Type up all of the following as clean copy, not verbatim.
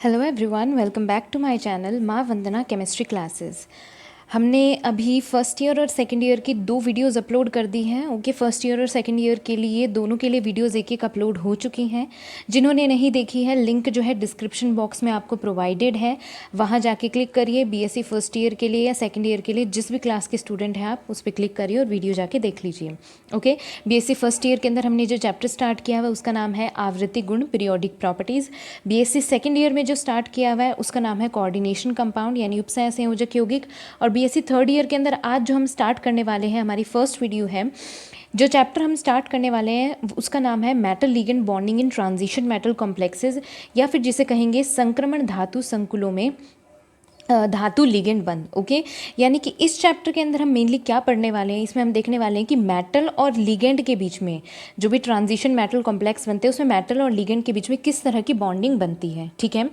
Hello everyone, welcome back to my channel Maa Vandana chemistry classes. हमने अभी first year और second year की 2 videos upload कर दी हैं। ओके, फर्स्ट ईयर और सेकंड ईयर के लिए दोनों के लिए वीडियोस एक एक अपलोड हो चुकी हैं। जिन्होंने नहीं देखी है, लिंक जो है डिस्क्रिप्शन बॉक्स में आपको प्रोवाइडेड है, वहाँ जाके क्लिक करिए। बीएससी फर्स्ट ईयर के लिए या सेकेंड ईयर के लिए जिस भी क्लास के स्टूडेंट हैं आप उस पर क्लिक करिए और वीडियो जाके देख लीजिए। ओके, बीएससी फर्स्ट ईयर के अंदर हमने जो चैप्टर स्टार्ट किया हुआ है उसका नाम है आवृत्ति गुण periodic properties. BSc second year में जो स्टार्ट किया हुआ है उसका नाम है कोऑर्डिनेशन कंपाउंड यानी उपसय संयोजक यौगिक। और बीएससी थर्ड ईयर के अंदर आज जो हम स्टार्ट करने वाले हैं, हमारी फर्स्ट वीडियो है, जो चैप्टर हम स्टार्ट करने वाले हैं उसका नाम है metal ligand bonding in transition metal complexes, या फिर जिसे कहेंगे संक्रमण धातु संकुलों में धातु लिगेंड बंध। ओके, यानी कि इस चैप्टर के अंदर हम मेनली क्या पढ़ने वाले हैं, इसमें हम देखने वाले हैं कि मेटल और लिगेंड के बीच में जो भी ट्रांजिशन मेटल कॉम्प्लेक्स बनते हैं उसमें मेटल और लिगेंड के बीच में किस तरह की बॉन्डिंग बनती है। ठीक है,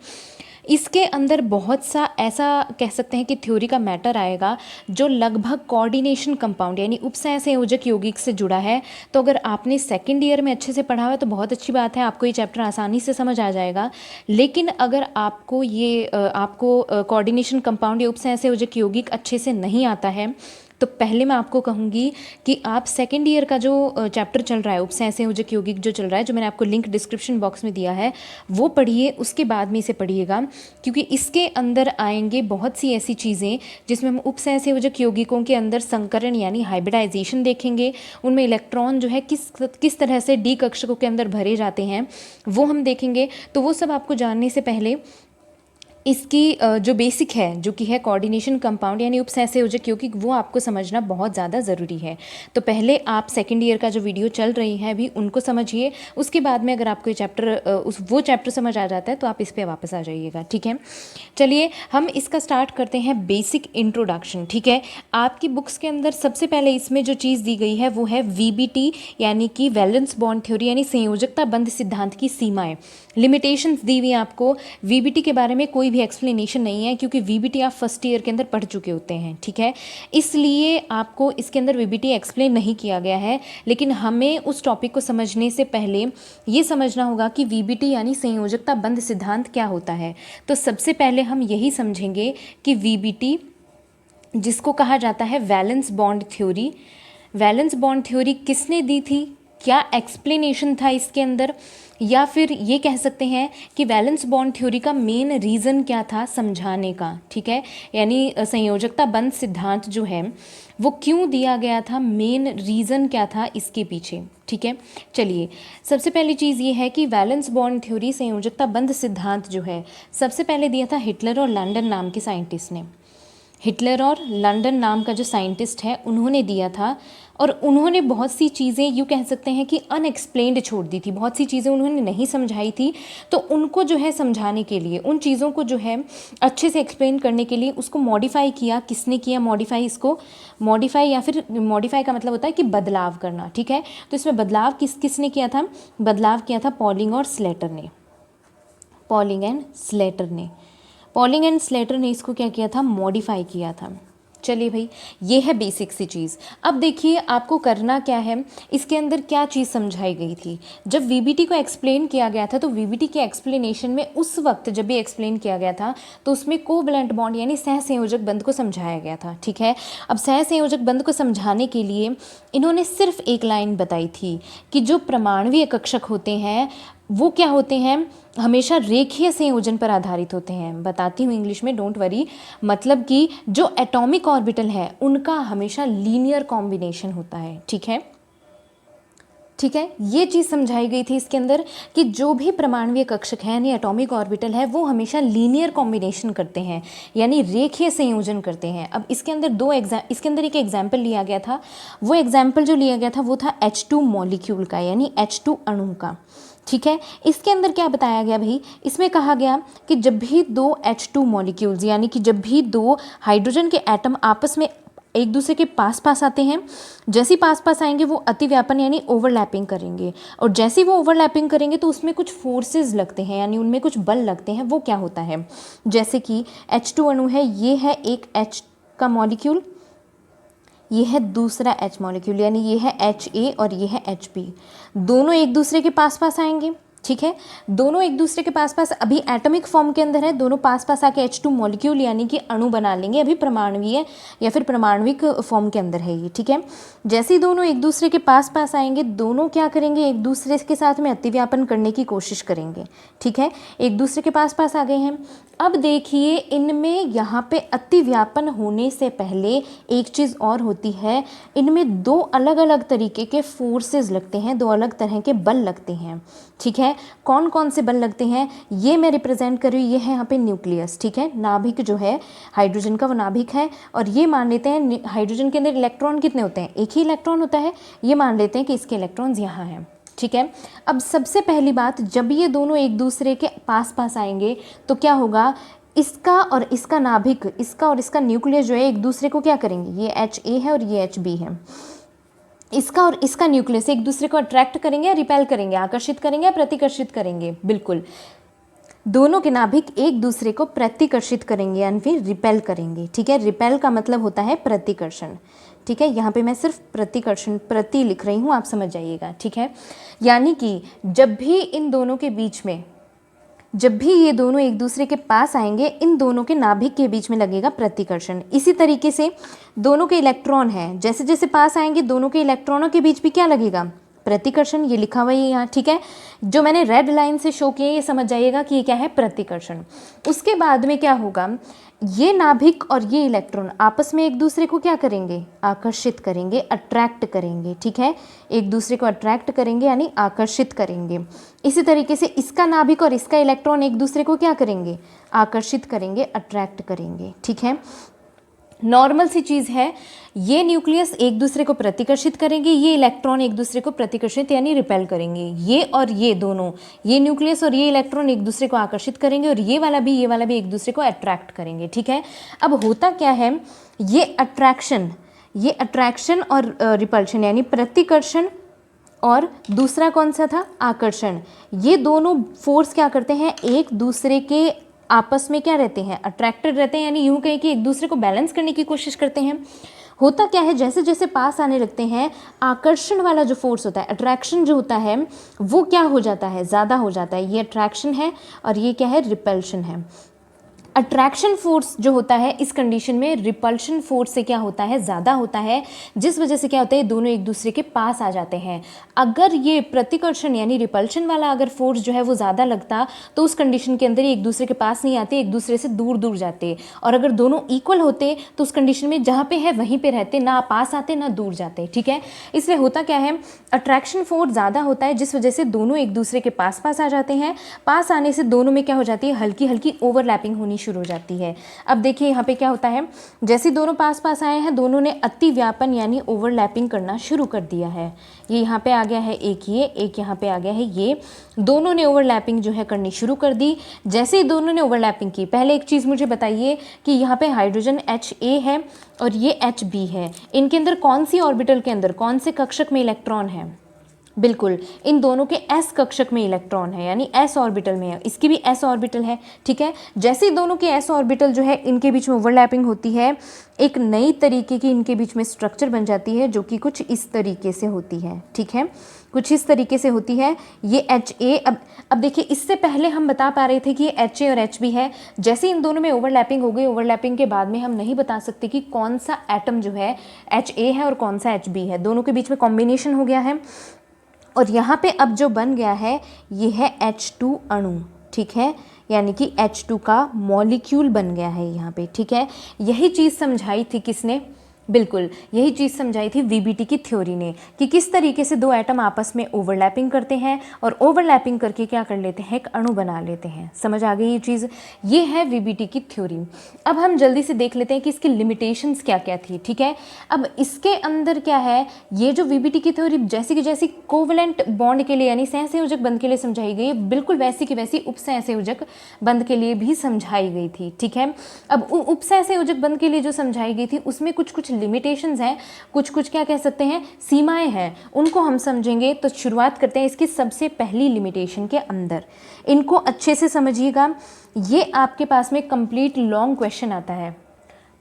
इसके अंदर बहुत सा ऐसा कह सकते हैं कि थ्योरी का मैटर आएगा जो लगभग कोऑर्डिनेशन कंपाउंड यानी उपसय संयोजक यौगिक से जुड़ा है। तो अगर आपने सेकंड ईयर में अच्छे से पढ़ा हुआ है तो बहुत अच्छी बात है, आपको ये चैप्टर आसानी से समझ आ जाएगा। लेकिन अगर आपको कोऑर्डिनेशन कंपाउंड या उपसय संयोजक यौगिक अच्छे से नहीं आता है तो पहले मैं आपको कहूँगी कि आप सेकेंड ईयर का जो चैप्टर चल रहा है उपसय संयोजक यौगिक जो चल रहा है, जो मैंने आपको लिंक डिस्क्रिप्शन बॉक्स में दिया है, वो पढ़िए, उसके बाद में इसे पढ़िएगा। क्योंकि इसके अंदर आएंगे बहुत सी ऐसी चीज़ें जिसमें हम उपसय संयोजक यौगिकों के अंदर संकरण यानी हाइब्रिडाइजेशन देखेंगे, उनमें इलेक्ट्रॉन जो है किस तरह से डी कक्षकों के अंदर भरे जाते हैं वो हम देखेंगे। तो वो सब आपको जानने से पहले इसकी जो बेसिक है, जो कि है कोऑर्डिनेशन कंपाउंड यानी उपसय संयोजक यौगिक, वो आपको समझना बहुत ज़्यादा ज़रूरी है। तो पहले आप सेकंड ईयर का जो वीडियो चल रही है अभी उनको समझिए, उसके बाद में अगर आपको ये चैप्टर वो चैप्टर समझ आ जाता है तो आप इस पर वापस आ जाइएगा। ठीक है, चलिए हम इसका स्टार्ट करते हैं बेसिक इंट्रोडक्शन। ठीक है, आपकी बुक्स के अंदर सबसे पहले इसमें जो चीज़ दी गई है वो है वीबीटी यानी कि वैलेंस बॉन्ड थ्योरी यानी संयोजकता बंध सिद्धांत की सीमाएं, लिमिटेशंस दी हुई हैं आपको। वीबीटी के बारे में कोई भी एक्सप्लेनेशन नहीं है क्योंकि वीबीटी आप फर्स्ट ईयर के अंदर पढ़ चुके होते हैं। ठीक है, इसलिए आपको इसके अंदर वीबीटी एक्सप्लेन नहीं किया गया है। लेकिन हमें उस टॉपिक को समझने से पहले ये समझना होगा कि वीबीटी यानी संयोजकता बंध सिद्धांत क्या होता है। तो सबसे पहले हम यही समझेंगे कि वीबीटी, जिसको कहा जाता है valence bond theory, valence bond theory किसने दी थी, क्या एक्सप्लेनेशन था इसके अंदर, या फिर ये कह सकते हैं कि वैलेंस बॉन्ड थ्योरी का मेन रीज़न क्या था समझाने का। ठीक है, यानी संयोजकता बंध सिद्धांत जो है वो क्यों दिया गया था, मेन रीज़न क्या था इसके पीछे। ठीक है, चलिए सबसे पहली चीज़ ये है कि वैलेंस बॉन्ड थ्योरी संयोजकता बंध सिद्धांत जो है सबसे पहले दिया था हिटलर और लंडन नाम के साइंटिस्ट ने। हिटलर और लंडन नाम का जो साइंटिस्ट है उन्होंने दिया था, और उन्होंने बहुत सी चीज़ें यूँ कह सकते हैं कि अनएक्सप्लेन्ड छोड़ दी थी, बहुत सी चीज़ें उन्होंने नहीं समझाई थी। तो उनको जो है समझाने के लिए, उन चीज़ों को जो है अच्छे से एक्सप्लेन करने के लिए उसको मॉडिफाई किया। किसने किया मॉडिफाई? इसको मॉडिफाई, या फिर मॉडिफाई का मतलब होता है कि बदलाव करना। ठीक है, तो इसमें बदलाव किसने किया था? बदलाव किया था पॉलिंग और स्लेटर ने, पॉलिंग एंड स्लेटर ने। पॉलिंग एंड स्लेटर ने इसको क्या किया था? मॉडिफाई किया था। चलिए भाई, ये है बेसिक सी चीज़। अब देखिए आपको करना क्या है, इसके अंदर क्या चीज़ समझाई गई थी। जब वीबीटी को एक्सप्लेन किया गया था तो वीबीटी के एक्सप्लेनेशन में उस वक्त जब भी एक्सप्लेन किया गया था तो उसमें कोवैलेंट बॉन्ड यानी सहसंयोजक बंध को समझाया गया था। ठीक है, अब सहसंयोजक बंध को समझाने के लिए इन्होंने सिर्फ एक लाइन बताई थी कि जो परमाणुवीय कक्षक होते हैं वो क्या होते हैं, हमेशा रेखीय संयोजन पर आधारित होते हैं। बताती हूँ इंग्लिश में, डोंट वरी। मतलब कि जो एटॉमिक ऑर्बिटल है उनका हमेशा लीनियर कॉम्बिनेशन होता है। ठीक है, ठीक है, ये चीज़ समझाई गई थी इसके अंदर कि जो भी परमाणुवीय कक्षक है यानी एटॉमिक ऑर्बिटल है वो हमेशा लीनियर कॉम्बिनेशन करते हैं यानी रेखीय संयोजन करते हैं। अब इसके अंदर इसके अंदर एक एग्जाम्पल लिया गया था। वो एग्जाम्पल जो लिया गया था वो था H2 मॉलिक्यूल का यानी H2 अणु का। ठीक है, इसके अंदर क्या बताया गया भाई, इसमें कहा गया कि जब भी दो H2 मॉलिक्यूल्स यानी कि जब भी दो हाइड्रोजन के एटम आपस में एक दूसरे के पास पास आते हैं, जैसे ही पास पास आएंगे वो अतिव्यापन यानी ओवरलैपिंग करेंगे, और जैसे ही वो ओवरलैपिंग करेंगे तो उसमें कुछ फोर्सेस लगते हैं यानी उनमें कुछ बल लगते हैं। वो क्या होता है, जैसे कि H2 अणु है, ये है एक H का मॉलिक्यूल, ये है दूसरा H मॉलिक्यूल यानी ये है HA और ये है HB। दोनों एक दूसरे के पास पास आएंगे, ठीक है। दोनों एक दूसरे के पास पास अभी एटॉमिक फॉर्म के अंदर है, दोनों पास पास आके H2 मॉलिक्यूल यानी कि अणु बना लेंगे, अभी परमाणुवीय या फिर परमाणविक फॉर्म के अंदर है ये, ठीक है। जैसे ही दोनों एक दूसरे के पास पास आएंगे, दोनों क्या करेंगे, एक दूसरे के साथ में अतिव्यापन करने की कोशिश करेंगे, ठीक है। एक दूसरे के पास पास आ गए हैं। अब देखिए इनमें यहाँ पे अतिव्यापन होने से पहले एक चीज़ और होती है, इनमें दो अलग अलग तरीके के फोर्सेस लगते हैं, दो अलग तरह के बल लगते हैं, ठीक है। कौन कौन से बल लगते हैं ये मैं रिप्रेजेंट कर रही हूँ, ये है यहाँ पे न्यूक्लियस, ठीक है। नाभिक जो है हाइड्रोजन का वो नाभिक है, और ये मान लेते हैं हाइड्रोजन के अंदर इलेक्ट्रॉन कितने होते हैं, एक ही इलेक्ट्रॉन होता है, ये मान लेते हैं कि इसके इलेक्ट्रॉन्स यहाँ हैं, ठीक है। अब सबसे पहली बात, जब ये दोनों एक दूसरे के पास पास आएंगे तो क्या होगा, इसका और इसका नाभिक, इसका और इसका न्यूक्लियस जो है एक दूसरे को क्या करेंगे, ये HA है और ये HB है, इसका और इसका न्यूक्लियस एक दूसरे को अट्रैक्ट करेंगे या रिपेल करेंगे, आकर्षित करेंगे या प्रतिकर्षित करेंगे, बिल्कुल दोनों के नाभिक एक दूसरे को प्रतिकर्षित करेंगे यानी फिर रिपेल करेंगे, ठीक है। रिपेल का मतलब होता है प्रतिकर्षण, ठीक है। यहाँ पे मैं सिर्फ प्रतिकर्षण प्रति लिख रही हूँ, आप समझ जाइएगा, ठीक है। यानी कि जब भी इन दोनों के बीच में, जब भी ये दोनों एक दूसरे के पास आएंगे, इन दोनों के नाभिक के बीच में लगेगा प्रतिकर्षण। इसी तरीके से दोनों के इलेक्ट्रॉन हैं, जैसे जैसे पास आएंगे दोनों के इलेक्ट्रॉनों के बीच भी क्या लगेगा, प्रतिकर्षण, ये लिखा हुआ है यहाँ, ठीक है। जो मैंने रेड लाइन से शो किया ये समझ जाइएगा कि ये क्या है, प्रतिकर्षण। उसके बाद में क्या होगा, ये नाभिक और ये इलेक्ट्रॉन आपस में एक दूसरे को क्या करेंगे, आकर्षित करेंगे, अट्रैक्ट करेंगे, ठीक है। एक दूसरे को अट्रैक्ट करेंगे यानी आकर्षित करेंगे। इसी तरीके से इसका नाभिक और इसका इलेक्ट्रॉन एक दूसरे को क्या करेंगे, आकर्षित करेंगे, अट्रैक्ट करेंगे, ठीक है। नॉर्मल सी चीज़ है, ये न्यूक्लियस एक दूसरे को प्रतिकर्षित करेंगे, ये इलेक्ट्रॉन एक दूसरे को प्रतिकर्षित यानी रिपेल करेंगे, ये और ये दोनों, ये न्यूक्लियस और ये इलेक्ट्रॉन एक दूसरे को आकर्षित करेंगे, और ये वाला भी एक दूसरे को अट्रैक्ट करेंगे, ठीक है। अब होता क्या है, ये अट्रैक्शन और रिपल्शन यानी प्रतिकर्षण और दूसरा कौन सा था, आकर्षण, ये दोनों फोर्स क्या करते हैं, एक दूसरे के आपस में क्या रहते हैं, अट्रैक्टेड रहते हैं, यानी यूं कहें कि एक दूसरे को बैलेंस करने की कोशिश करते हैं। होता क्या है, जैसे जैसे पास आने लगते हैं, आकर्षण वाला जो फोर्स होता है, अट्रैक्शन जो होता है वो क्या हो जाता है, ज़्यादा हो जाता है। ये अट्रैक्शन है और ये क्या है, रिपल्शन है। अट्रैक्शन फोर्स जो होता है इस कंडीशन में रिपल्शन फोर्स से क्या होता है, ज़्यादा होता है, जिस वजह से क्या होता है, दोनों एक दूसरे के पास आ जाते हैं। अगर ये प्रतिकर्षण यानी रिपल्शन वाला अगर फोर्स जो है वो ज़्यादा लगता तो उस कंडीशन के अंदर ये एक दूसरे के पास नहीं आते, एक दूसरे से दूर दूर जाते। और अगर दोनों इक्वल होते तो उस कंडीशन में जहाँ पे है वहीं पे रहते, ना पास आते ना दूर जाते, ठीक है। इसलिए होता क्या है, अट्रैक्शन फोर्स ज़्यादा होता है जिस वजह से दोनों एक दूसरे के पास पास आ जाते हैं। पास आने से दोनों में क्या हो जाती है, हल्की हल्की ओवरलैपिंग होनी शुरू हो जाती है। अब देखिए यहाँ पे क्या होता है, जैसे दोनों पास पास आए हैं, दोनों ने अतिव्यापन यानी ओवरलैपिंग करना शुरू कर दिया है। ये यहाँ पे आ गया है एक, ये एक यहाँ पे आ गया है, ये दोनों ने ओवरलैपिंग जो है करनी शुरू कर दी। जैसे ही दोनों ने ओवरलैपिंग की, पहले एक चीज़ मुझे बताइए कि यहाँ पे हाइड्रोजन HA है और ये HB है, इनके अंदर कौन सी ऑर्बिटल के अंदर, कौन से कक्षक में इलेक्ट्रॉन है, बिल्कुल इन दोनों के S कक्षक में इलेक्ट्रॉन है, यानी S ऑर्बिटल में है, इसकी भी S ऑर्बिटल है, ठीक है। जैसे ही दोनों के S ऑर्बिटल जो है इनके बीच में ओवरलैपिंग होती है, एक नई तरीके की इनके बीच में स्ट्रक्चर बन जाती है जो कि कुछ इस तरीके से होती है, ठीक है, कुछ इस तरीके से होती है। ये HA, अब देखिए इससे पहले हम बता पा रहे थे कि ये HA और HB है। जैसे इन दोनों में ओवरलैपिंग हो गई, ओवरलैपिंग के बाद में हम नहीं बता सकते कि कौन सा एटम जो है HA है और कौन सा HB है, दोनों के बीच में कॉम्बिनेशन हो गया है। और यहाँ पे अब जो बन गया है ये है H2 अणु, ठीक है, यानी कि H2 का मॉलिक्यूल बन गया है यहाँ पे, ठीक है। यही चीज़ समझाई थी किसने, बिल्कुल यही चीज़ समझाई थी VBT की थ्योरी ने, कि किस तरीके से दो एटम आपस में ओवरलैपिंग करते हैं और ओवरलैपिंग करके क्या कर लेते हैं, एक अणु बना लेते हैं। समझ आ गई ये चीज़, ये है VBT की थ्योरी। अब हम जल्दी से देख लेते हैं कि इसकी लिमिटेशंस क्या क्या थी, ठीक है। अब इसके अंदर क्या है, ये जो VBT की थ्योरी जैसी की जैसी कोवलेंट बॉन्ड के लिए यानी सहसंयोजक बंध के लिए समझाई गई, बिल्कुल वैसी की वैसी उपसहसंयोजक बंध के लिए भी समझाई गई थी, ठीक है। अब उपसहसंयोजक बंध के लिए जो समझाई गई थी उसमें कुछ लिमिटेशंस हैं, कुछ क्या कह सकते हैं, सीमाएं हैं, उनको हम समझेंगे। तो शुरुआत करते हैं इसकी सबसे पहली लिमिटेशन के अंदर, इनको अच्छे से समझिएगा। ये आपके पास में कंप्लीट लॉन्ग क्वेश्चन आता है,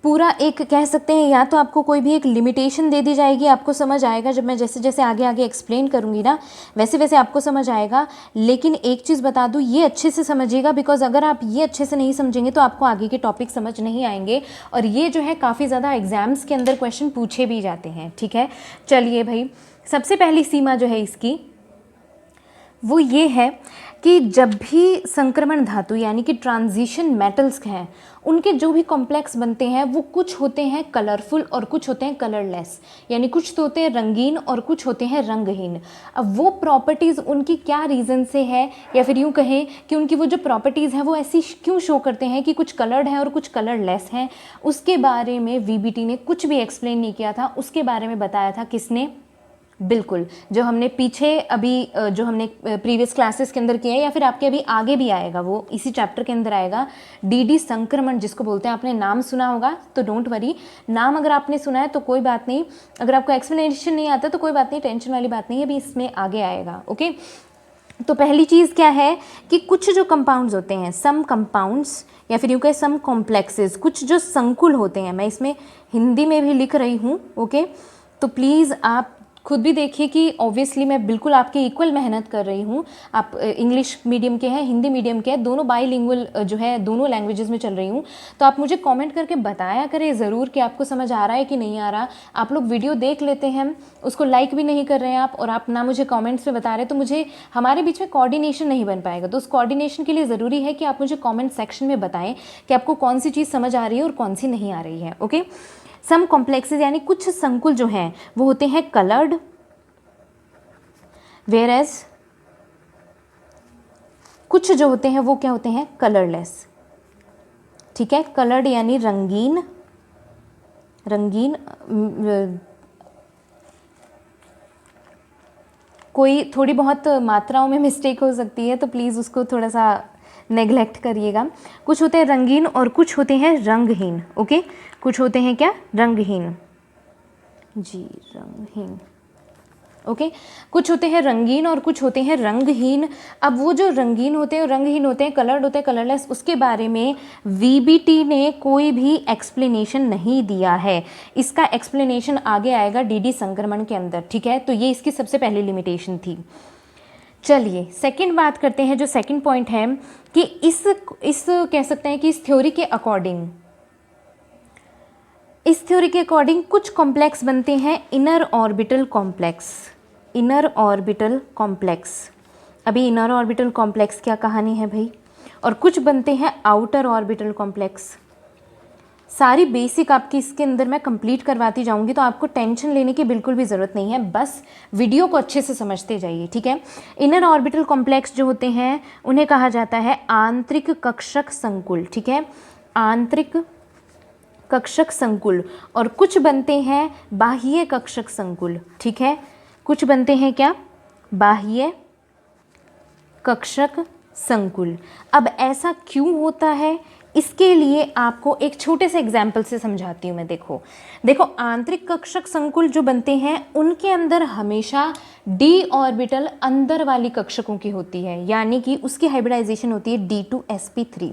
पूरा एक कह सकते हैं, या तो आपको कोई भी एक लिमिटेशन दे दी जाएगी, आपको समझ आएगा जब मैं जैसे जैसे आगे आगे एक्सप्लेन करूँगी ना वैसे वैसे आपको समझ आएगा। लेकिन एक चीज़ बता दूँ, ये अच्छे से समझिएगा, बिकॉज अगर आप ये अच्छे से नहीं समझेंगे तो आपको आगे के टॉपिक समझ नहीं आएंगे, और ये जो है काफ़ी ज़्यादा एग्जाम्स के अंदर क्वेश्चन पूछे भी जाते हैं। ठीक है, चलिए भाई, सबसे पहली सीमा जो है इसकी वो ये है कि जब भी संक्रमण धातु यानी कि ट्रांजिशन मेटल्स हैं, उनके जो भी कॉम्प्लेक्स बनते हैं वो कुछ होते हैं कलरफुल और कुछ होते हैं कलरलेस, यानी कुछ तो होते हैं रंगीन और कुछ होते हैं रंगहीन। अब वो प्रॉपर्टीज़ उनकी क्या रीज़न से है, या फिर यूँ कहें कि उनकी वो जो प्रॉपर्टीज़ हैं वो ऐसी क्यों शो करते हैं कि कुछ कलर्ड हैं और कुछ कलरलेस हैं, उसके बारे में वीबीटी ने कुछ भी एक्सप्लेन नहीं किया था। उसके बारे में बताया था किसने? बिल्कुल, जो हमने पीछे अभी जो हमने प्रीवियस क्लासेस के अंदर किया है, या फिर आपके अभी आगे भी आएगा, वो इसी चैप्टर के अंदर आएगा, डीडी संक्रमण जिसको बोलते हैं। आपने नाम सुना होगा तो डोंट वरी, नाम अगर आपने सुना है तो कोई बात नहीं, अगर आपको एक्सप्लेनेशन नहीं आता तो कोई बात नहीं, टेंशन वाली बात नहीं है, अभी इसमें आगे आएगा। ओके, तो पहली चीज़ क्या है कि कुछ जो कंपाउंड्स होते हैं, सम कंपाउंड्स या फिर यूँ कहें सम कॉम्प्लेक्सेस, कुछ जो संकुल होते हैं, मैं इसमें हिंदी में भी लिख रही हूँ। ओके, तो प्लीज़ आप खुद भी देखिए कि ऑब्वियसली मैं बिल्कुल आपके इक्वल मेहनत कर रही हूँ। आप इंग्लिश मीडियम के हैं, हिंदी मीडियम के हैं, दोनों बाईलिंगुअल जो है दोनों लैंग्वेजेस में चल रही हूँ। तो आप मुझे कमेंट करके बताया करें ज़रूर कि आपको समझ आ रहा है कि नहीं आ रहा। आप लोग वीडियो देख लेते हैं, उसको लाइक भी नहीं कर रहे हैं आप, और आप ना मुझे कॉमेंट्स में बता रहे, तो मुझे हमारे बीच में कोऑर्डिनेशन नहीं बन पाएगा। तो उस कोऑर्डिनेशन के लिए ज़रूरी है कि आप मुझे कॉमेंट सेक्शन में बताएं कि आपको कौन सी चीज़ समझ आ रही है और कौन सी नहीं आ रही है। ओके, सम कॉम्प्लेक्सेस यानी कुछ संकुल जो हैं वो होते हैं कलर्ड, वेयर कुछ जो होते हैं वो क्या होते हैं? कलरलेस। ठीक है, कलर्ड यानी रंगीन, रंगीन कोई थोड़ी बहुत मात्राओं में मिस्टेक हो सकती है तो प्लीज़ उसको थोड़ा सा नेग्लेक्ट करिएगा। कुछ होते हैं रंगीन और कुछ होते हैं रंगहीन। ओके, कुछ होते हैं क्या? रंगहीन जी, रंगहीन। ओके, कुछ होते हैं रंगीन और कुछ होते हैं रंगहीन। अब वो जो रंगीन होते हैं और रंगहीन होते हैं, कलर्ड होते हैं, कलरलेस, उसके बारे में वीबीटी ने कोई भी एक्सप्लेनेशन नहीं दिया है। इसका एक्सप्लेनेशन आगे आएगा डीडी संक्रमण के अंदर। ठीक है, तो ये इसकी सबसे पहली लिमिटेशन थी। चलिए सेकंड बात करते हैं। जो सेकंड पॉइंट है कि इस कह सकते हैं कि इस थ्योरी के अकॉर्डिंग, इस थ्योरी के अकॉर्डिंग कुछ कॉम्प्लेक्स बनते हैं inner orbital complex. Inner orbital complex, अभी इनर ऑर्बिटल कॉम्प्लेक्स क्या कहानी है भाई, और कुछ बनते हैं आउटर ऑर्बिटल कॉम्प्लेक्स। सारी बेसिक आपकी इसके अंदर मैं कंप्लीट करवाती जाऊंगी, तो आपको टेंशन लेने की बिल्कुल भी ज़रूरत नहीं है, बस वीडियो को अच्छे से समझते जाइए। ठीक है, इनर ऑर्बिटल कॉम्प्लेक्स जो होते हैं उन्हें कहा जाता है आंतरिक कक्षक संकुल। ठीक है, आंतरिक कक्षक संकुल, और कुछ बनते हैं बाह्य कक्षक संकुल। ठीक है, कुछ बनते हैं क्या? बाह्य कक्षक संकुल। अब ऐसा क्यों होता है, इसके लिए आपको एक छोटे से एग्जाम्पल से समझाती हूँ मैं। देखो आंतरिक कक्षक संकुल जो बनते हैं उनके अंदर हमेशा डी ऑर्बिटल अंदर वाली कक्षकों की होती है, यानी कि उसकी हाइब्रिडाइजेशन होती है D2sp3।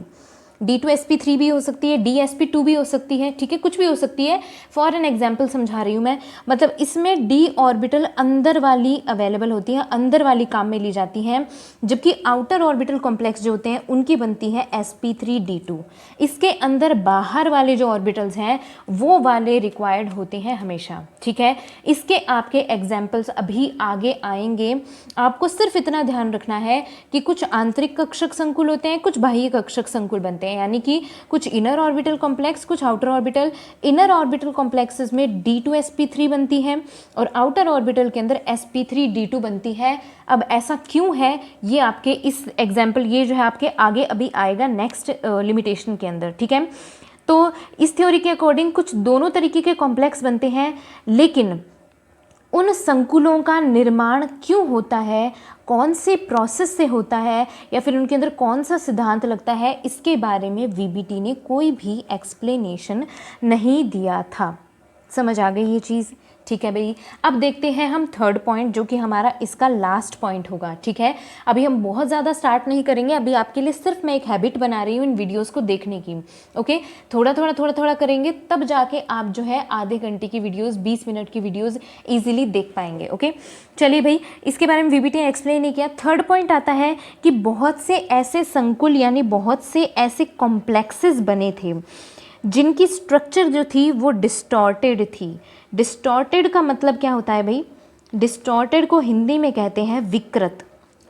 D2sp3 भी हो सकती है, DsP2 भी हो सकती है। ठीक है, कुछ भी हो सकती है। फॉर एन एग्जाम्पल समझा रही हूँ मैं, मतलब इसमें डी ऑर्बिटल अंदर वाली अवेलेबल होती है, अंदर वाली काम में ली जाती हैं, जबकि आउटर ऑर्बिटल कॉम्प्लेक्स जो होते हैं उनकी बनती है sp3d2। इसके अंदर बाहर वाले जो ऑर्बिटल्स हैं वो वाले रिक्वायर्ड होते हैं हमेशा। ठीक है, इसके आपके एग्जाम्पल्स अभी आगे आएंगे। आपको सिर्फ इतना ध्यान रखना है कि कुछ आंतरिक कक्षक संकुल होते हैं, कुछ बाह्य कक्षक संकुल बनते हैं, यानी कि कुछ इनर ऑर्बिटल कॉम्प्लेक्स, कुछ outer orbital. Inner orbital complexes में D2sp3 बनती है और आउटर ऑर्बिटल के अंदर sp3d2 बनती है। अब ऐसा क्यों है ये आपके इस एग्जाम्पल, ये जो है आपके आगे अभी आएगा नेक्स्ट लिमिटेशन के अंदर। ठीक है, तो इस थ्योरी के अकॉर्डिंग कुछ दोनों तरीके के कॉम्प्लेक्स बनते हैं, लेकिन उन संकुलों का निर्माण क्यों होता है, कौन से प्रोसेस से होता है, या फिर उनके अंदर कौन सा सिद्धांत लगता है, इसके बारे में वीबीटी ने कोई भी एक्सप्लेनेशन नहीं दिया था। समझ आ गई ये चीज़? ठीक है भाई। अब देखते हैं हम थर्ड पॉइंट, जो कि हमारा इसका लास्ट पॉइंट होगा। ठीक है, अभी हम बहुत ज़्यादा स्टार्ट नहीं करेंगे, अभी आपके लिए सिर्फ मैं एक हैबिट बना रही हूँ इन वीडियोस को देखने की। ओके, थोड़ा थोड़ा थोड़ा थोड़ा करेंगे, तब जाके आप जो है आधे घंटे की वीडियोस, 20 मिनट की वीडियोस ईजिली देख पाएंगे। ओके, चलिए भाई, इसके बारे में वीबीटी ने एक्सप्लेन नहीं किया। थर्ड पॉइंट आता है कि बहुत से ऐसे संकुल यानी बहुत से ऐसे कॉम्प्लेक्सेस बने थे जिनकी स्ट्रक्चर जो थी वो डिस्टॉर्टेड थी। डिस्टॉर्टेड का मतलब क्या होता है भाई? डिस्टॉर्टेड को हिंदी में कहते हैं विकृत।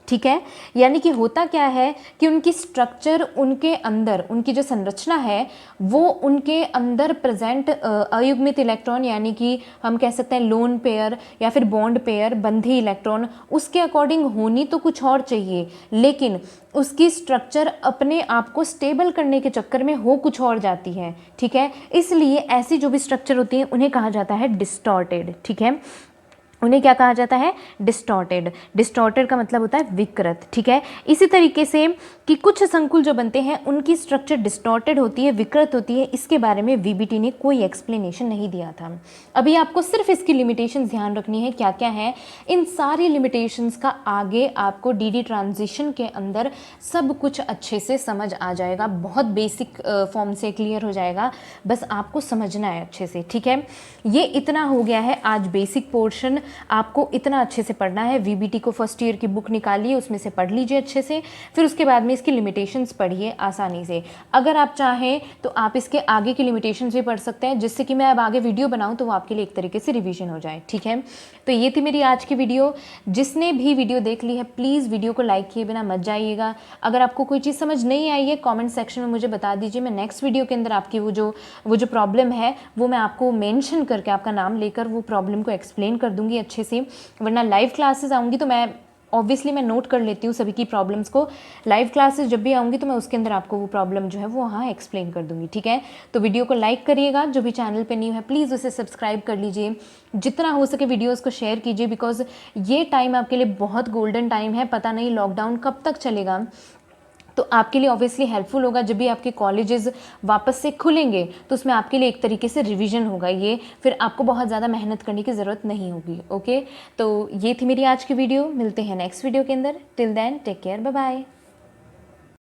ठीक है, यानी कि होता क्या है कि उनकी स्ट्रक्चर, उनके अंदर उनकी जो संरचना है वो उनके अंदर प्रेजेंट अयुग्मित इलेक्ट्रॉन, यानी कि हम कह सकते हैं लोन पेयर या फिर बॉन्ड पेयर, बंधी इलेक्ट्रॉन, उसके अकॉर्डिंग होनी तो कुछ और चाहिए, लेकिन उसकी स्ट्रक्चर अपने आप को स्टेबल करने के चक्कर में हो कुछ और जाती है। ठीक है, इसलिए ऐसी जो भी स्ट्रक्चर होती है उन्हें कहा जाता है डिस्टॉर्टेड। ठीक है, उन्हें क्या कहा जाता है? डिस्टॉर्टेड। डिस्टॉर्टेड का मतलब होता है विकृत। ठीक है, इसी तरीके से कि कुछ संकुल जो बनते हैं उनकी स्ट्रक्चर डिस्टॉर्टेड होती है, विकृत होती है, इसके बारे में वीबीटी ने कोई एक्सप्लेनेशन नहीं दिया था। अभी आपको सिर्फ इसकी लिमिटेशंस ध्यान रखनी है, क्या क्या है। इन सारी लिमिटेशंस का आगे आपको डीडी ट्रांजिशन के अंदर सब कुछ अच्छे से समझ आ जाएगा, बहुत बेसिक फॉर्म से क्लियर हो जाएगा, बस आपको समझना है अच्छे से। ठीक है, ये इतना हो गया है आज बेसिक पोर्शन, आपको इतना अच्छे से पढ़ना है। वीबीटी को फर्स्ट ईयर की बुक निकालिए, उसमें से पढ़ लीजिए अच्छे से, फिर उसके बाद में इसकी लिमिटेशंस पढ़िए आसानी से। अगर आप चाहें तो आप इसके आगे की लिमिटेशंस भी पढ़ सकते हैं, जिससे कि मैं अब आगे वीडियो बनाऊं तो वो आपके लिए एक तरीके से रिवीजन हो जाए। ठीक है, तो ये थी मेरी आज की वीडियो। जिसने भी वीडियो देख ली है प्लीज़ वीडियो को लाइक किए बिना मत जाइएगा। अगर आपको कोई चीज़ समझ नहीं आई है कॉमेंट सेक्शन में मुझे बता दीजिए, मैं नेक्स्ट वीडियो के अंदर आपकी वो जो प्रॉब्लम है वो मैं आपको मेंशन करके, आपका नाम लेकर वो प्रॉब्लम को एक्सप्लेन कर दूंगी अच्छे से। वरना लाइव क्लासेस आऊँगी तो मैं ऑब्वियसली मैं नोट कर लेती हूँ सभी की प्रॉब्लम्स को। लाइव क्लासेस जब भी आऊँगी तो मैं उसके अंदर आपको वो प्रॉब्लम जो है वो वहाँ एक्सप्लेन कर दूँगी। ठीक है, तो वीडियो को लाइक करिएगा, जो भी चैनल पे न्यू है प्लीज़ उसे सब्सक्राइब कर लीजिए, जितना हो सके वीडियोस को शेयर कीजिए, बिकॉज ये टाइम आपके लिए बहुत गोल्डन टाइम है। पता नहीं लॉकडाउन कब तक चलेगा, तो आपके लिए ऑब्वियसली हेल्पफुल होगा। जब भी आपके कॉलेजेस वापस से खुलेंगे तो उसमें आपके लिए एक तरीके से रिवीजन होगा ये, फिर आपको बहुत ज़्यादा मेहनत करने की ज़रूरत नहीं होगी। ओके, तो ये थी मेरी आज की वीडियो, मिलते हैं नेक्स्ट वीडियो के अंदर। Till then take care, bye bye.